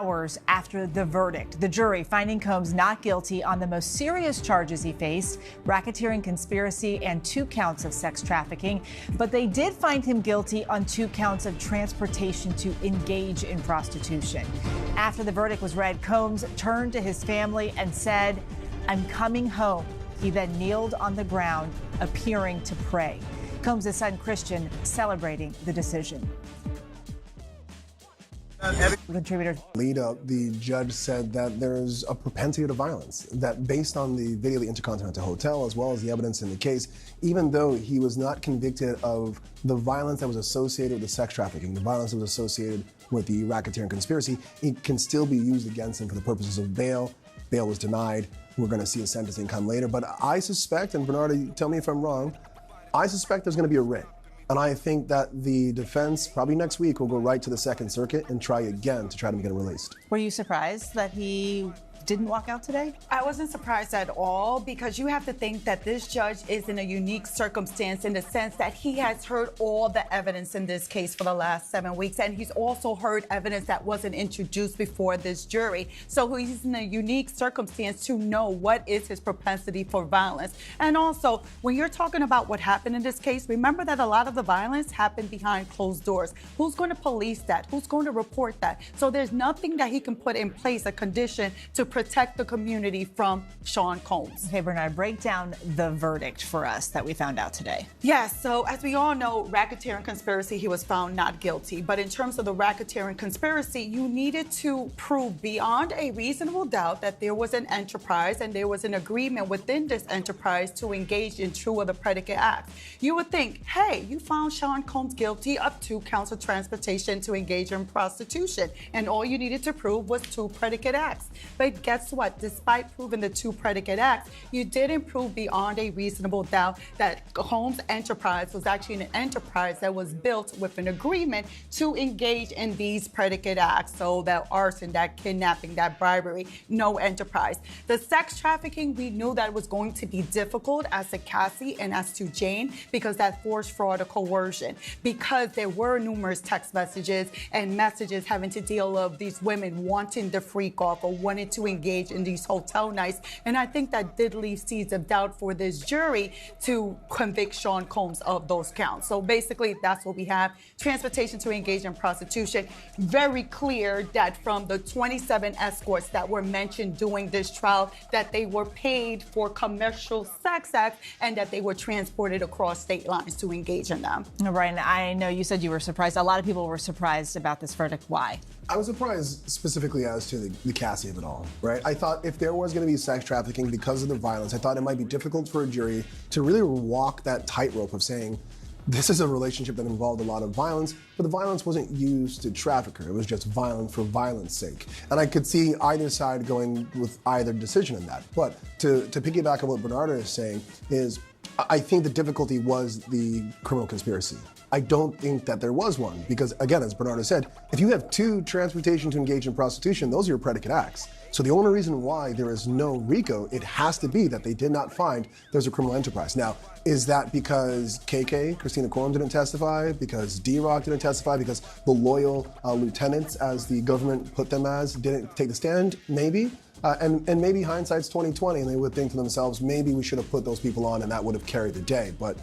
hours after the verdict. The jury finding Combs not guilty on the most serious charges he faced, racketeering, conspiracy, and 2 counts of sex trafficking. But they did find him guilty on 2 counts of transportation to engage in prostitution. After the verdict was read, Combs turned to his family and said, "I'm coming home." He then kneeled on the ground, appearing to pray. Combs' son, Christian, celebrating the decision. Contributor. Lead up, the judge said that there's a propensity to violence, that based on the video of the Intercontinental Hotel, as well as the evidence in the case, even though he was not convicted of the violence that was associated with the sex trafficking, the violence that was associated with the racketeering conspiracy, it can still be used against him for the purposes of bail. Bail was denied. We're going to see a sentencing come later. But I suspect, and Bernardo, tell me if I'm wrong, I suspect there's going to be a writ. And I think that the defense, probably next week, will go right to the Second Circuit and try again to try to get him released. Were you surprised that he didn't walk out today? I wasn't surprised at all, because you have to think that this judge is in a unique circumstance in the sense that he has heard all the evidence in this case for the last 7 weeks, and he's also heard evidence that wasn't introduced before this jury. So he's in a unique circumstance to know what is his propensity for violence. And also, when you're talking about what happened in this case, remember that a lot of the violence happened behind closed doors. Who's going to police that? Who's going to report that? So there's nothing that he can put in place, a condition to protect the community from Sean Combs. Okay, Bernard, break down the verdict for us that we found out today. Yes, so as we all know, racketeering conspiracy, he was found not guilty. But in terms of the racketeering conspiracy, you needed to prove beyond a reasonable doubt that there was an enterprise and there was an agreement within this enterprise to engage in 2 of the predicate acts. You would think, hey, you found Sean Combs guilty of 2 counts of transportation to engage in prostitution, and all you needed to prove was 2 predicate acts. But guess what? Despite proving the 2 predicate acts, you didn't prove beyond a reasonable doubt that Combs' enterprise was actually an enterprise that was built with an agreement to engage in these predicate acts. So that arson, that kidnapping, that bribery, no enterprise. The sex trafficking, we knew that it was going to be difficult as to Cassie and as to Jane, because that forced fraud or coercion, because there were numerous text messages and messages having to deal with these women wanting to freak off or wanting to engage in these hotel nights. And I think that did leave seeds of doubt for this jury to convict Sean Combs of those counts. So basically, that's what we have. Transportation to engage in prostitution. Very clear that from the 27 escorts that were mentioned during this trial, that they were paid for commercial sex acts and that they were transported across state lines to engage in them. Right, and I know you said you were surprised. A lot of people were surprised about this verdict. Why? I was surprised specifically as to the Cassie of it all, right? I thought if there was going to be sex trafficking because of the violence, I thought it might be difficult for a jury to really walk that tightrope of saying, this is a relationship that involved a lot of violence, but the violence wasn't used to traffic her. It was just violent for violence sake. And I could see either side going with either decision in that. But to piggyback on what Bernardo is saying is, I think the difficulty was the criminal conspiracy. I don't think that there was one, because again, as Bernardo said, if you have 2 transportation to engage in prostitution, those are your predicate acts. So the only reason why there is no RICO, it has to be that they did not find there's a criminal enterprise. Now, is that because KK, Christina Quorum, didn't testify? Because D-Rock didn't testify? Because the loyal lieutenants, as the government put them as, didn't take the stand? Maybe. And maybe hindsight's 2020, and they would think to themselves, maybe we should have put those people on and that would have carried the day. But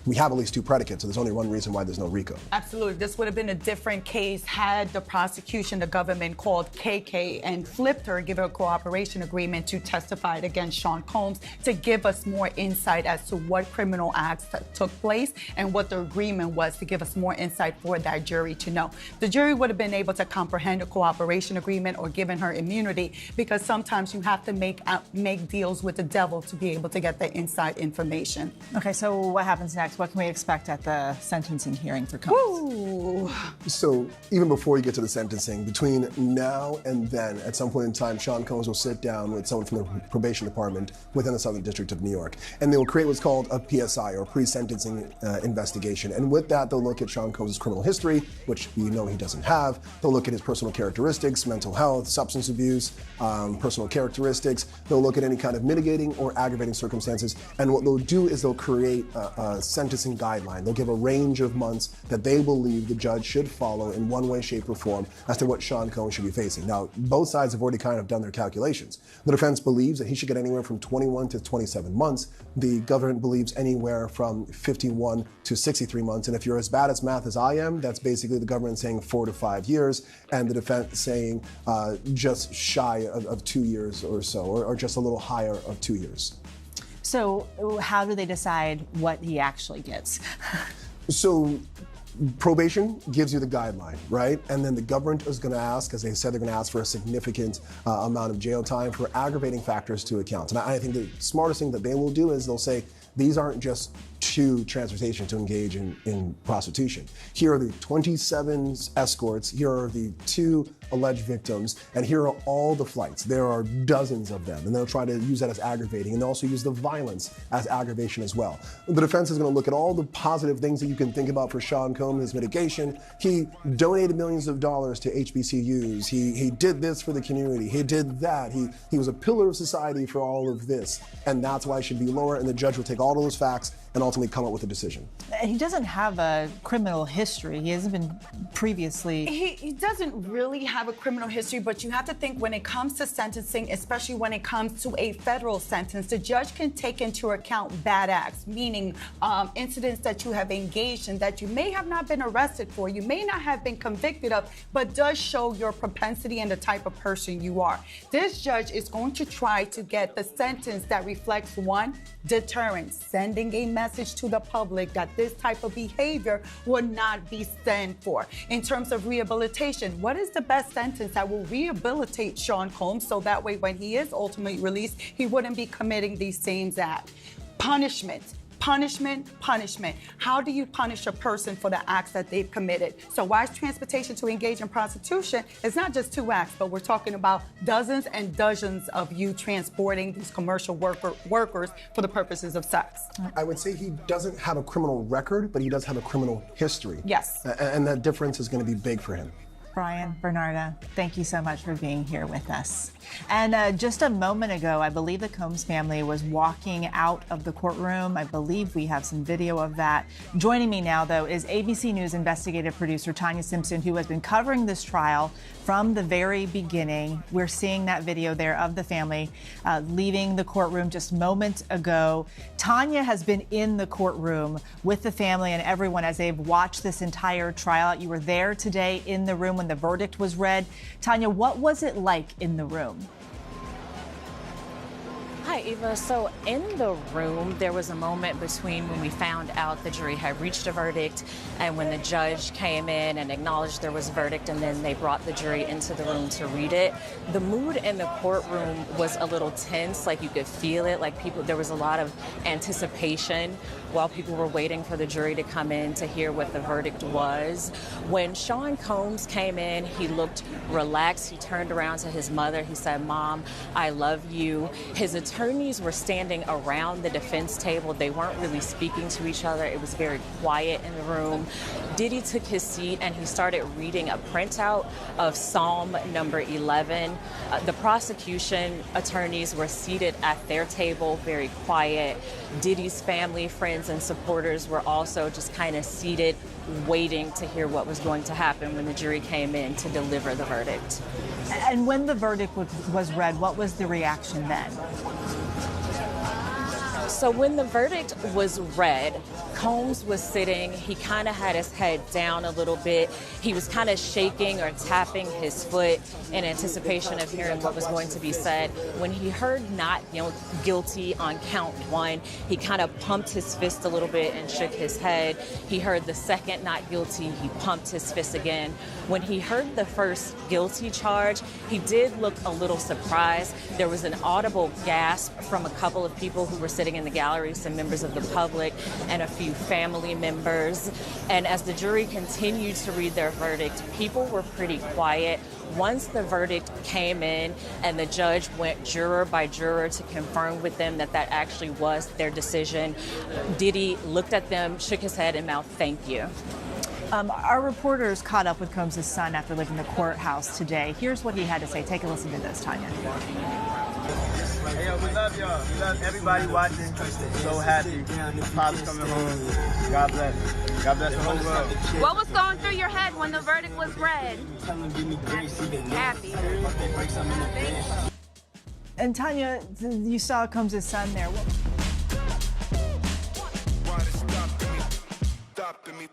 we have at least 2 predicates, so there's only one reason why there's no RICO. Absolutely. This would have been a different case had the prosecution, the government, called KK and flipped her, give her a cooperation agreement to testify against Sean Combs to give us more insight as to what criminal acts took place and what the agreement was, to give us more insight for that jury to know. The jury would have been able to comprehend a cooperation agreement or given her immunity, because sometimes you have to make deals with the devil to be able to get the inside information. Okay, so what happens next? What can we expect at the sentencing hearing for Combs? Ooh. So even before you get to the sentencing, between now and then, at some point in time, Sean Combs will sit down with someone from the probation department within the Southern District of New York, and they will create what's called a PSI, or pre-sentencing investigation. And with that, they'll look at Sean Combs' criminal history, which we know he doesn't have. They'll look at his personal characteristics, mental health, substance abuse, personal characteristics. They'll look at any kind of mitigating or aggravating circumstances. And what they'll do is they'll create a sentencing sentencing guideline. They'll give a range of months that they believe the judge should follow in one way, shape, or form as to what Sean Combs should be facing. Now, both sides have already kind of done their calculations. The defense believes that he should get anywhere from 21 to 27 months. The government believes anywhere from 51 to 63 months. And if you're as bad at math as I am, that's basically the government saying 4 to 5 years, and the defense saying just shy of 2 years or so, or just a little higher of 2 years. So how do they decide what he actually gets? So probation gives you the guideline, right? And then the government is going to ask, as they said, they're going to ask for a significant amount of jail time for aggravating factors to account. And I think the smartest thing that they will do is they'll say, these aren't just to transportation to engage in prostitution. Here are the 27 escorts, here are the 2 alleged victims, and here are all the flights. There are dozens of them, and they'll try to use that as aggravating, and they'll also use the violence as aggravation as well. The defense is going to look at all the positive things that you can think about for Sean Combs, his mitigation. He donated millions of dollars to HBCUs. He did this for the community. He did that. He was a pillar of society for all of this, and that's why it should be lower, and the judge will take all of those facts and ultimately come up with a decision. He doesn't have a criminal history. He hasn't been previously. He doesn't really have a criminal history, but you have to think when it comes to sentencing, especially when it comes to a federal sentence, the judge can take into account bad acts, meaning incidents that you have engaged in that you may have not been arrested for, you may not have been convicted of, but does show your propensity and the type of person you are. This judge is going to try to get the sentence that reflects, one, deterrence, sending a message to the public that this type of behavior would not be stand for. In terms of rehabilitation, what is the best sentence that will rehabilitate Sean Combs so that way when he is ultimately released, he wouldn't be committing these same acts? Punishment. Punishment. How do you punish a person for the acts that they've committed? So why is transportation to engage in prostitution? It's not just 2 acts, but we're talking about dozens and dozens of you transporting these commercial workers for the purposes of sex. I would say he doesn't have a criminal record, but he does have a criminal history. Yes. And that difference is going to be big for him. Brian, Bernarda, thank you so much for being here with us. And just a moment ago, I believe the Combs family was walking out of the courtroom. I believe we have some video of that. Joining me now, though, is ABC News investigative producer Tanya Simpson, who has been covering this trial from the very beginning. We're seeing that video there of the family leaving the courtroom just moments ago. Tanya has been in the courtroom with the family and everyone as they've watched this entire trial. You were there today in the room when the verdict was read. Tanya, what was it like in the room? Hi, Eva. So in the room, there was a moment between when we found out the jury had reached a verdict and when the judge came in and acknowledged there was a verdict, and then they brought the jury into the room to read it. The mood in the courtroom was a little tense, like you could feel it, like there was a lot of anticipation while people were waiting for the jury to come in to hear what the verdict was. When Sean Combs came in, he looked relaxed. He turned around to his mother. He said, "Mom, I love you." His attorneys were standing around the defense table. They weren't really speaking to each other. It was very quiet in the room. Diddy took his seat and he started reading a printout of Psalm number 11. The prosecution attorneys were seated at their table, very quiet. Diddy's family, friends, and supporters were also just kind of seated, waiting to hear what was going to happen when the jury came in to deliver the verdict. And when the verdict was read, what was the reaction then? So when the verdict was read, Combs was sitting, he kind of had his head down a little bit. He was kind of shaking or tapping his foot in anticipation of hearing what was going to be said. When he heard not guilty on count 1, he kind of pumped his fist a little bit and shook his head. He heard the second not guilty, he pumped his fist again. When he heard the first guilty charge, he did look a little surprised. There was an audible gasp from a couple of people who were sitting in the gallery, some members of the public and a few family members. And as the jury continued to read their verdict, people were pretty quiet. Once the verdict came in and the judge went juror by juror to confirm with them that that actually was their decision, Diddy looked at them, shook his head, and mouthed, "Thank you." Our reporters caught up with Combs' son after leaving the courthouse today. Here's what he had to say. Take a listen to this, Tanya. Hey, yo, we love y'all. We love everybody watching. So happy. Pop's coming home. God bless. God bless the whole world. What was going through your head when the verdict was read? Happy. And Tanya, you saw Combs' son there. Why they stopping me?